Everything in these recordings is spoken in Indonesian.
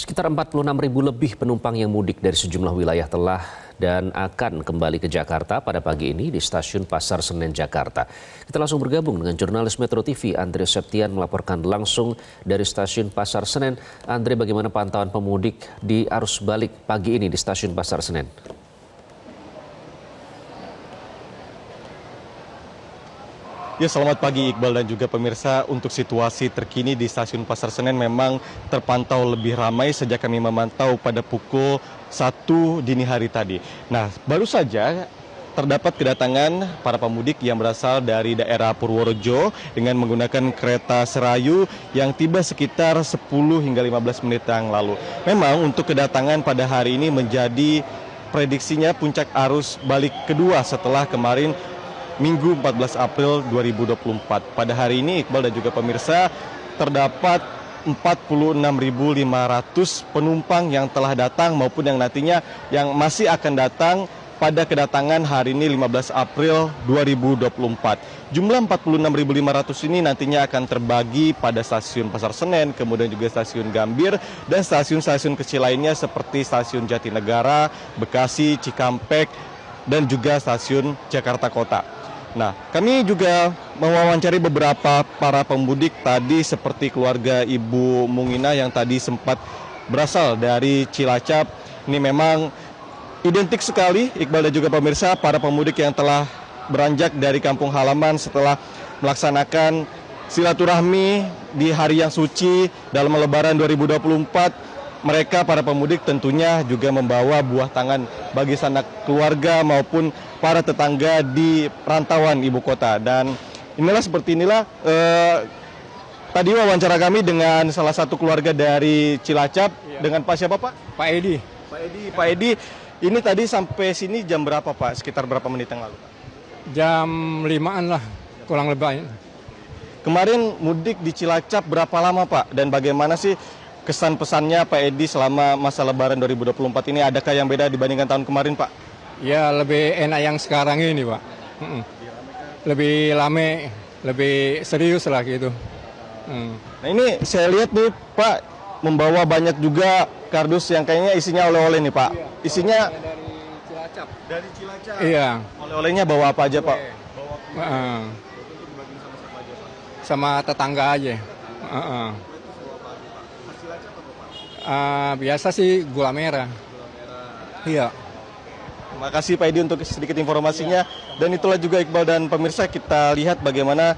Sekitar 46.000 lebih penumpang yang mudik dari sejumlah wilayah telah dan akan kembali ke Jakarta pada pagi ini di Stasiun Pasar Senen, Jakarta. Kita langsung bergabung dengan jurnalis Metro TV, Andre Septian melaporkan langsung dari Stasiun Pasar Senen. Andre, bagaimana pantauan pemudik di arus balik pagi ini di Stasiun Pasar Senen? Ya, selamat pagi Iqbal dan juga pemirsa. Untuk situasi terkini di Stasiun Pasar Senen memang terpantau lebih ramai sejak kami memantau pada pukul 1 dini hari tadi. Nah, baru saja terdapat kedatangan para pemudik yang berasal dari daerah Purworejo dengan menggunakan kereta Serayu yang tiba sekitar 10 hingga 15 menit yang lalu. Memang untuk kedatangan pada hari ini menjadi prediksinya puncak arus balik kedua setelah kemarin Minggu 14 April 2024. Pada hari ini Iqbal dan juga pemirsa terdapat 46.500 penumpang yang telah datang maupun yang nantinya yang masih akan datang pada kedatangan hari ini 15 April 2024. Jumlah 46.500 ini nantinya akan terbagi pada Stasiun Pasar Senen, kemudian juga Stasiun Gambir, dan stasiun-stasiun kecil lainnya seperti Stasiun Jatinegara, Bekasi, Cikampek, dan juga Stasiun Jakarta Kota. Nah, kami juga mewawancari beberapa para pemudik tadi seperti keluarga Ibu Mungina yang tadi sempat berasal dari Cilacap. Ini memang identik sekali Iqbal dan juga pemirsa, para pemudik yang telah beranjak dari kampung halaman setelah melaksanakan silaturahmi di hari yang suci dalam Lebaran 2024. Mereka para pemudik tentunya juga membawa buah tangan bagi sanak keluarga maupun para tetangga di rantauan ibu kota. Dan seperti inilah tadi wawancara kami dengan salah satu keluarga dari Cilacap. Dengan Pak siapa, Pak? Pak Edi. Pak Edi, ini tadi sampai sini jam berapa, Pak? Sekitar berapa menit yang lalu, Pak? Jam 5-an lah, kurang lebih. Kemarin mudik di Cilacap berapa lama, Pak? Dan bagaimana sih kesan-pesannya Pak Edi selama masa Lebaran 2024 ini? Adakah yang beda dibandingkan tahun kemarin, Pak? Ya, lebih enak yang sekarang ini, Pak. Lebih rame, lebih serius lah gitu. Nah, ini saya lihat nih, Pak, membawa banyak juga kardus yang kayaknya isinya oleh-oleh nih, Pak. Iya, isinya dari Cilacap. dari Cilacap. Iya. Oleh-olehnya bawa apa aja, Pak? Sama tetangga aja. Biasa sih gula merah. Iya. Terima kasih Pak Edi untuk sedikit informasinya. Dan itulah juga Iqbal dan pemirsa, kita lihat bagaimana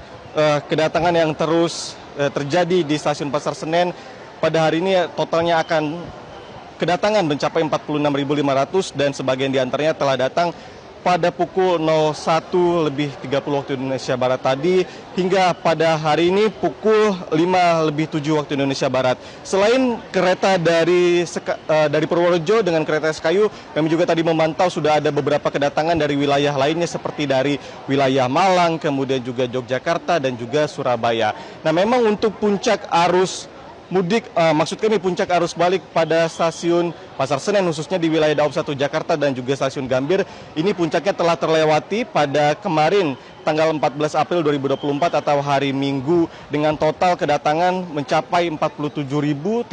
kedatangan yang terus terjadi di Stasiun Pasar Senen. Pada hari ini totalnya akan kedatangan mencapai 46.500 dan sebagian diantaranya telah datang pada pukul 01.30 waktu Indonesia Barat tadi hingga pada hari ini pukul 5.07 waktu Indonesia Barat. Selain kereta dari Purworejo dengan kereta Sekayu, kami juga tadi memantau sudah ada beberapa kedatangan dari wilayah lainnya seperti dari wilayah Malang, kemudian juga Yogyakarta dan juga Surabaya. Nah, memang untuk puncak arus mudik, maksud kami puncak arus balik pada Stasiun Pasar Senen khususnya di wilayah Daob 1 Jakarta dan juga Stasiun Gambir, ini puncaknya telah terlewati pada kemarin tanggal 14 April 2024 atau hari Minggu dengan total kedatangan mencapai 47.317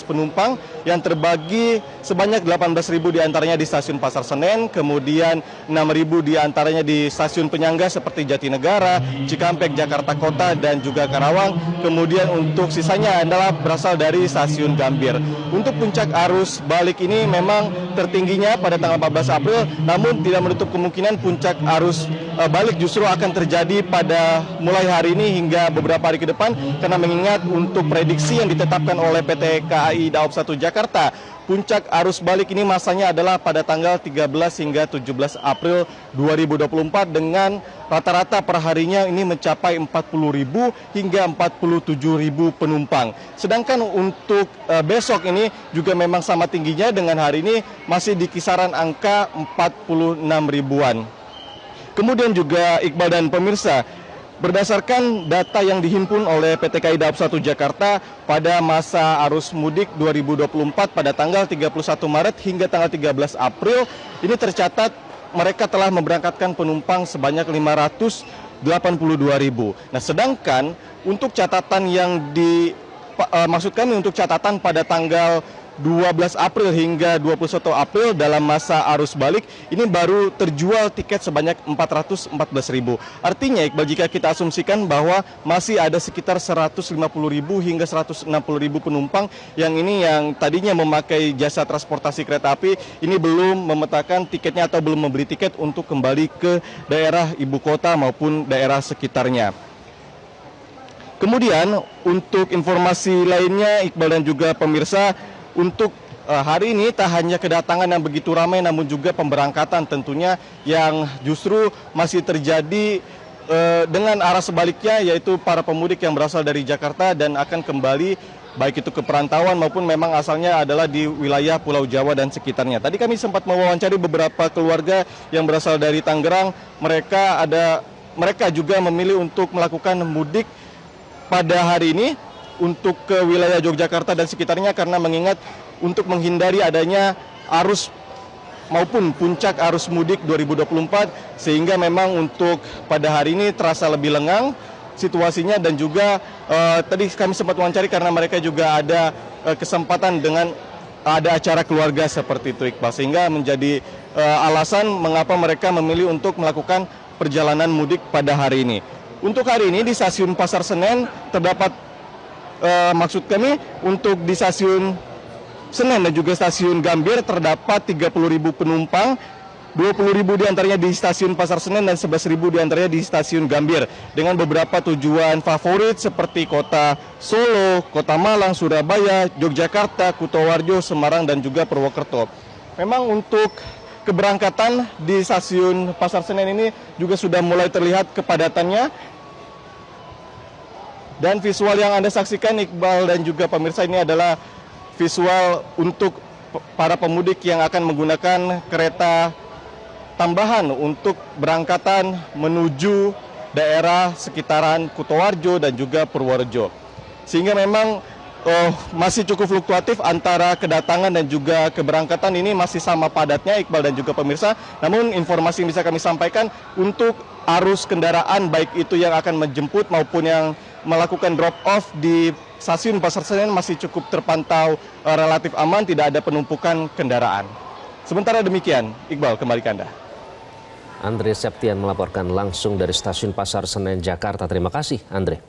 penumpang yang terbagi sebanyak 18.000 diantaranya di Stasiun Pasar Senen, kemudian 6.000 diantaranya di stasiun penyangga seperti Jatinegara, Cikampek, Jakarta Kota, dan juga Karawang. Kemudian untuk sisanya adalah berasal dari Stasiun Gambir. Untuk puncak arus balik ini memang tertingginya pada tanggal 14 April, namun tidak menutup kemungkinan puncak arus balik justru akan terjadi pada mulai hari ini hingga beberapa hari ke depan, karena mengingat untuk prediksi yang ditetapkan oleh PT KAI Daob 1 Jakarta, puncak arus balik ini masanya adalah pada tanggal 13 hingga 17 April 2024 dengan rata-rata perharinya ini mencapai 40.000 hingga 47.000 penumpang. Sedangkan untuk besok ini juga memang sama tingginya dengan hari ini masih di kisaran angka 46 ribuan. Kemudian juga Iqbal dan pemirsa, berdasarkan data yang dihimpun oleh PT KAI Daob 1 Jakarta pada masa arus mudik 2024 pada tanggal 31 Maret hingga tanggal 13 April, ini tercatat mereka telah memberangkatkan penumpang sebanyak 582.000. Nah, sedangkan untuk catatan yang maksud kami untuk catatan pada tanggal 12 April hingga 21 April dalam masa arus balik ini baru terjual tiket sebanyak 414.000. Artinya Iqbal, jika kita asumsikan bahwa masih ada sekitar 150.000 hingga 160.000 penumpang yang tadinya memakai jasa transportasi kereta api ini belum memetakan tiketnya atau belum membeli tiket untuk kembali ke daerah ibu kota maupun daerah sekitarnya. Kemudian untuk informasi lainnya Iqbal dan juga pemirsa, untuk hari ini tak hanya kedatangan yang begitu ramai namun juga pemberangkatan tentunya yang justru masih terjadi dengan arah sebaliknya, yaitu para pemudik yang berasal dari Jakarta dan akan kembali baik itu ke perantauan maupun memang asalnya adalah di wilayah Pulau Jawa dan sekitarnya. Tadi kami sempat mewawancari beberapa keluarga yang berasal dari Tangerang, mereka juga memilih untuk melakukan mudik pada hari ini untuk ke wilayah Yogyakarta dan sekitarnya karena mengingat untuk menghindari adanya arus maupun puncak arus mudik 2024, sehingga memang untuk pada hari ini terasa lebih lengang situasinya dan juga tadi kami sempat wawancari karena mereka juga ada kesempatan dengan ada acara keluarga seperti itu Iqbal, sehingga menjadi alasan mengapa mereka memilih untuk melakukan perjalanan mudik pada hari ini. Untuk hari ini di stasiun Pasar Senen terdapat maksud kami untuk di stasiun Senen dan juga stasiun Gambir terdapat 30.000 penumpang, 20.000 diantaranya di stasiun Pasar Senen dan 11.000 diantaranya di stasiun Gambir, dengan beberapa tujuan favorit seperti kota Solo, kota Malang, Surabaya, Yogyakarta, Kutowarjo, Semarang dan juga Purwokerto. Memang untuk keberangkatan di stasiun Pasar Senen ini juga sudah mulai terlihat kepadatannya. Dan visual yang Anda saksikan Iqbal dan juga pemirsa ini adalah visual untuk para pemudik yang akan menggunakan kereta tambahan untuk berangkatan menuju daerah sekitaran Kutowarjo dan juga Purworejo. Sehingga memang masih cukup fluktuatif antara kedatangan dan juga keberangkatan, ini masih sama padatnya Iqbal dan juga pemirsa. Namun informasi yang bisa kami sampaikan untuk arus kendaraan baik itu yang akan menjemput maupun yang melakukan drop off di stasiun Pasar Senen masih cukup terpantau relatif aman, tidak ada penumpukan kendaraan. Sementara demikian, Iqbal, kembali ke Anda. Andre Septian melaporkan langsung dari stasiun Pasar Senen, Jakarta. Terima kasih, Andre.